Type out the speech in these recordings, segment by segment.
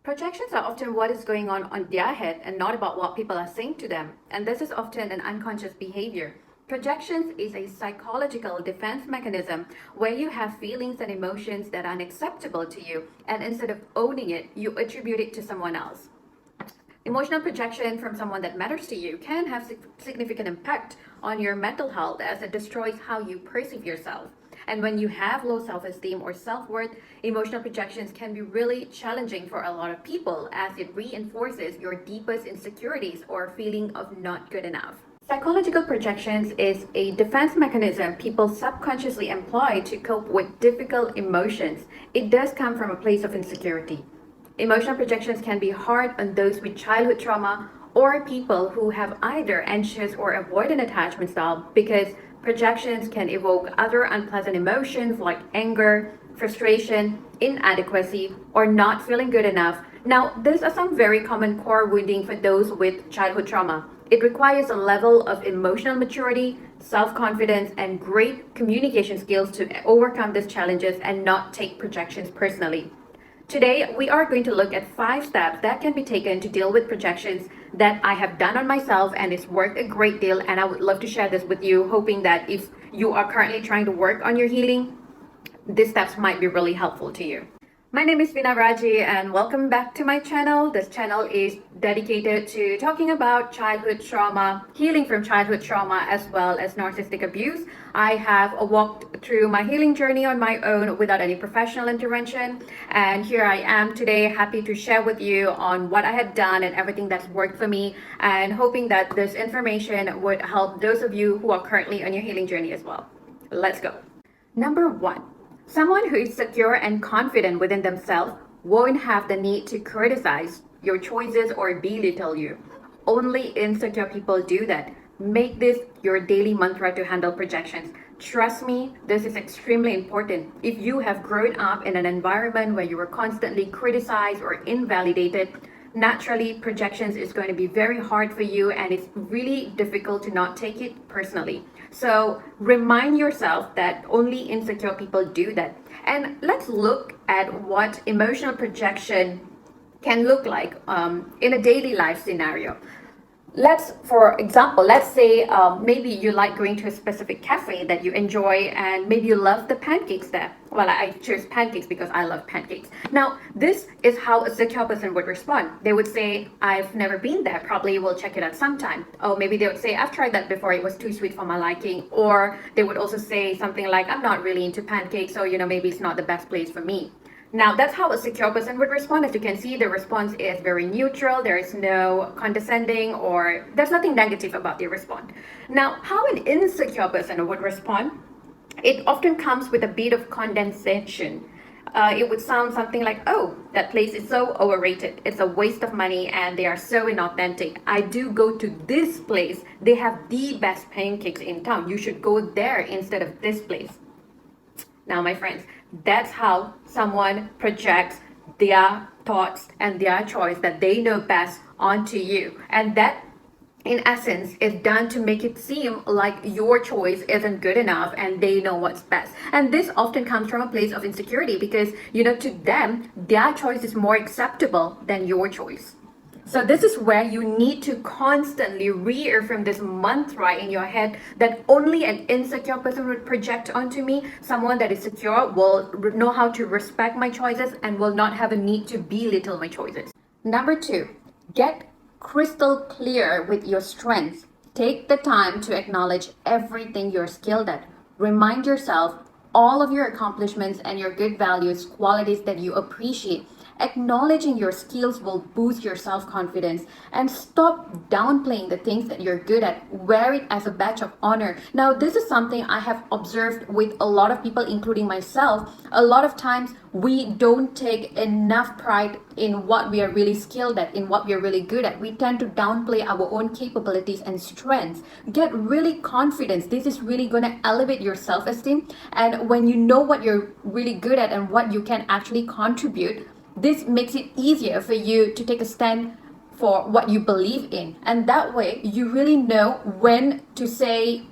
Projections are often what is going on their head and not about what people are saying to them. And this is often an unconscious behavior. Projections is a psychological defense mechanism where you have feelings and emotions that are unacceptable to you, and instead of owning it, you attribute it to someone else. Emotional projection from someone that matters to you can have significant impact on your mental health as it destroys how you perceive yourself. And when you have low self-esteem or self-worth, emotional projections can be really challenging for a lot of people as it reinforces your deepest insecurities or feeling of not good enough. Psychological projections is a defense mechanism people subconsciously employ to cope with difficult emotions. It does come from a place of insecurity. Emotional projections can be hard on those with childhood trauma or people who have either anxious or avoidant attachment style, because projections can evoke other unpleasant emotions like anger, frustration, inadequacy, or not feeling good enough. Now, these are some very common core wounding for those with childhood trauma. It requires a level of emotional maturity, self-confidence, and great communication skills to overcome these challenges and not take projections personally. Today, we are going to look at 5 steps that can be taken to deal with projections that I have done on myself, and it's worked a great deal, and I would love to share this with you, hoping that if you are currently trying to work on your healing, these steps might be really helpful to you. My name is Vina Raji and welcome back to my channel. This channel is dedicated to talking about childhood trauma, healing from childhood trauma, as well as narcissistic abuse. I have walked through my healing journey on my own without any professional intervention. And here I am today, happy to share with you on what I had done and everything that's worked for me, and hoping that this information would help those of you who are currently on your healing journey as well. Let's go. Number 1. Someone who is secure and confident within themselves won't have the need to criticize your choices or belittle you. Only insecure people do that. Make this your daily mantra to handle projections. Trust me, this is extremely important. If you have grown up in an environment where you were constantly criticized or invalidated, naturally projections is going to be very hard for you, and it's really difficult to not take it personally. So remind yourself that only insecure people do that. And let's look at what emotional projection can look like in a daily life scenario. For example, let's say maybe you like going to a specific cafe that you enjoy, and maybe you love the pancakes there. Well, I choose pancakes because I love pancakes. Now, this is how a secure person would respond. They would say, I've never been there, probably will check it out sometime. Or maybe they would say, I've tried that before, it was too sweet for my liking. Or they would also say something like, I'm not really into pancakes, so maybe it's not the best place for me. Now, that's how a secure person would respond. As you can see, the response is very neutral. There is no condescending, or there's nothing negative about their response. Now, how an insecure person would respond, it often comes with a bit of condescension. It would sound something like, oh, that place is so overrated. It's a waste of money and they are so inauthentic. I do go to this place. They have the best pancakes in town. You should go there instead of this place. Now, my friends, that's how someone projects their thoughts and their choice that they know best onto you. And that, in essence, is done to make it seem like your choice isn't good enough and they know what's best. And this often comes from a place of insecurity because, to them, their choice is more acceptable than your choice. So this is where you need to constantly reaffirm this mantra in your head that only an insecure person would project onto me. Someone that is secure will know how to respect my choices and will not have a need to belittle my choices. Number 2, get crystal clear with your strengths. Take the time to acknowledge everything you're skilled at. Remind yourself all of your accomplishments and your good values, qualities that you appreciate. Acknowledging your skills will boost your self-confidence, and stop downplaying the things that you're good at. Wear it as a badge of honor. Now, this is something I have observed with a lot of people, including myself. A lot of times we don't take enough pride in what we are really skilled at, in what we are really good at. We tend to downplay our own capabilities and strengths. Get really confident. This is really going to elevate your self-esteem. And when you know what you're really good at and what you can actually contribute, this makes it easier for you to take a stand for what you believe in. And that way, you really know when to say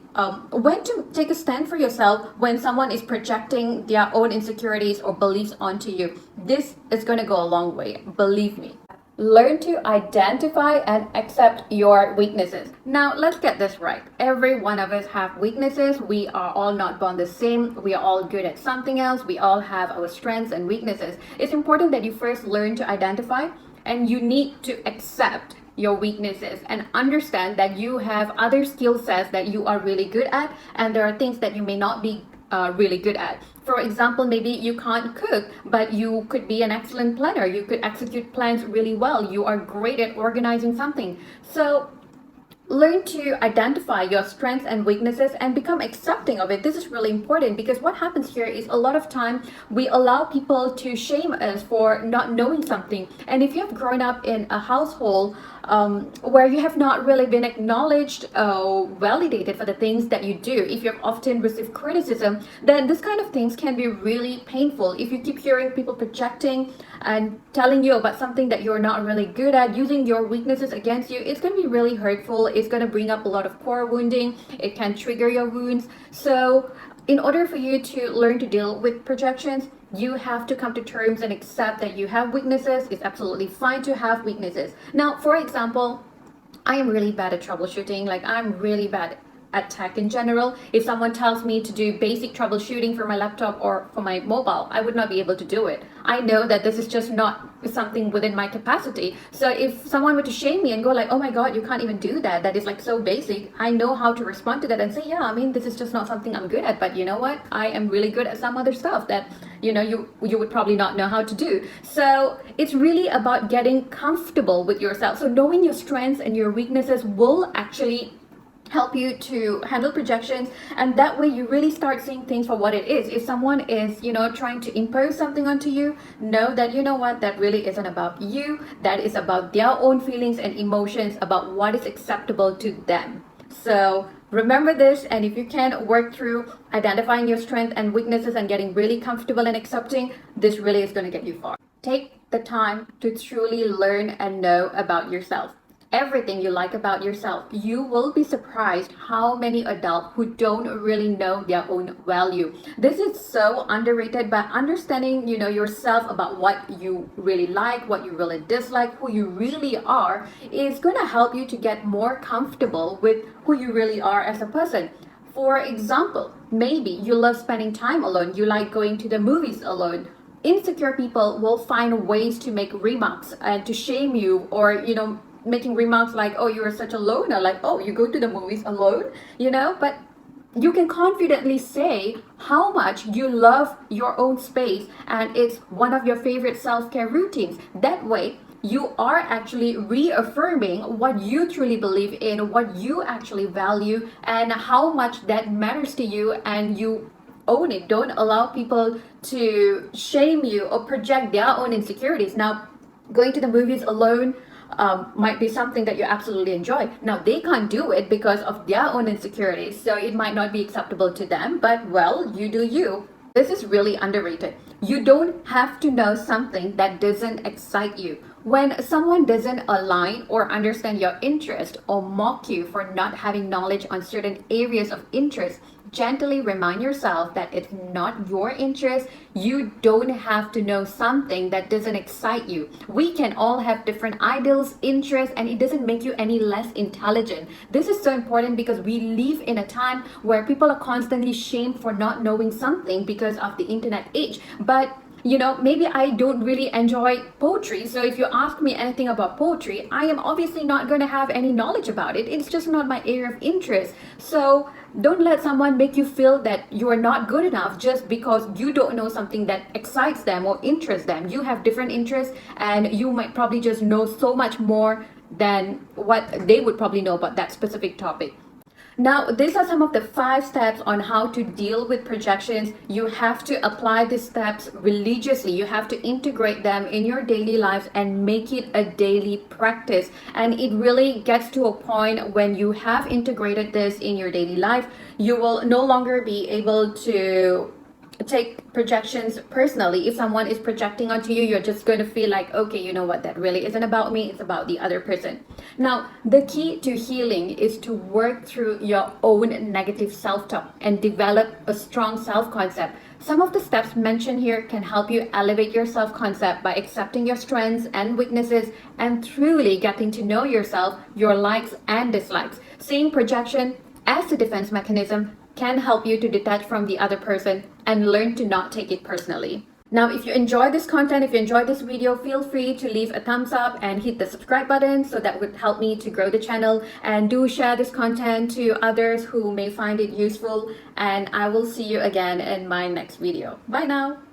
when to take a stand for yourself when someone is projecting their own insecurities or beliefs onto you. This is going to go a long way, believe me. Learn to identify and accept your weaknesses. Now, let's get this right. Every one of us have weaknesses. We are all not born the same. We are all good at something else. We all have our strengths and weaknesses. It's important that you first learn to identify, and you need to accept your weaknesses and understand that you have other skill sets that you are really good at, and there are things that you may not be really good at. For example, maybe you can't cook, but you could be an excellent planner. You could execute plans really well. You are great at organizing something. So learn to identify your strengths and weaknesses and become accepting of it. This is really important, because what happens here is a lot of time we allow people to shame us for not knowing something. And if you have grown up in a household where you have not really been acknowledged, validated for the things that you do, if you've often received criticism, then this kind of things can be really painful. If you keep hearing people projecting and telling you about something that you're not really good at, using your weaknesses against you, it's going to be really hurtful. It's going to bring up a lot of core wounding. It can trigger your wounds. So in order for you to learn to deal with projections, you have to come to terms and accept that you have weaknesses. It's absolutely fine to have weaknesses. Now, for example, I am really bad at troubleshooting. Like, I'm really bad at tech in general. If someone tells me to do basic troubleshooting for my laptop or for my mobile, I would not be able to do it. I know that this is just not something within my capacity. So if someone were to shame me and go like, oh my God, you can't even do that, that is like so basic, I know how to respond to that and say, yeah, I mean, this is just not something I'm good at, but you know what? I am really good at some other stuff that, you know, you would probably not know how to do. So it's really about getting comfortable with yourself. So knowing your strengths and your weaknesses will actually help you to handle projections, and that way you really start seeing things for what it is. If someone is, you know, trying to impose something onto you, know that, you know what, that really isn't about you. That is about their own feelings and emotions, about what is acceptable to them. So remember this, and if you can work through identifying your strengths and weaknesses and getting really comfortable and accepting, this really is going to get you far. Take the time to truly learn and know about yourself. Everything you like about yourself. You will be surprised how many adults who don't really know their own value. This is so underrated. By understanding, you know, yourself, about what you really like, what you really dislike, who you really are, is going to help you to get more comfortable with who you really are as a person. For example, maybe you love spending time alone. You like going to the movies alone. Insecure people will find ways to make remarks and to shame you, or, you know, making remarks like, oh, you're such a loner, like, oh, you go to the movies alone, you know. But you can confidently say how much you love your own space, and it's one of your favorite self-care routines. That way you are actually reaffirming what you truly believe in, what you actually value, and how much that matters to you, and you own it. Don't allow people to shame you or project their own insecurities. Now, going to the movies alone might be something that you absolutely enjoy. Now, they can't do it because of their own insecurities, so it might not be acceptable to them, but well, you do you. This is really underrated. You don't have to know something that doesn't excite you. When someone doesn't align or understand your interest, or mock you for not having knowledge on certain areas of interest, gently remind yourself that it's not your interest. You don't have to know something that doesn't excite you. We can all have different ideals, interests, and it doesn't make you any less intelligent. This is so important because we live in a time where people are constantly shamed for not knowing something because of the internet age. But you know, maybe I don't really enjoy poetry. So if you ask me anything about poetry, I am obviously not going to have any knowledge about it. It's just not my area of interest. So don't let someone make you feel that you are not good enough just because you don't know something that excites them or interests them. You have different interests, and you might probably just know so much more than what they would probably know about that specific topic. Now, these are some of the 5 steps on how to deal with projections. You have to apply these steps religiously. You have to integrate them in your daily lives and make it a daily practice. And it really gets to a point when you have integrated this in your daily life, you will no longer be able to take projections personally. If someone is projecting onto you, you're just going to feel like, okay, you know what, that really isn't about me, it's about the other person. Now, the key to healing is to work through your own negative self-talk and develop a strong self-concept. Some of the steps mentioned here can help you elevate your self-concept by accepting your strengths and weaknesses and truly getting to know yourself, your likes and dislikes. Seeing projection as a defense mechanism can help you to detach from the other person and learn to not take it personally. Now, if you enjoy this content, if you enjoyed this video, feel free to leave a thumbs up and hit the subscribe button, so that would help me to grow the channel. And do share this content to others who may find it useful. And I will see you again in my next video. Bye now.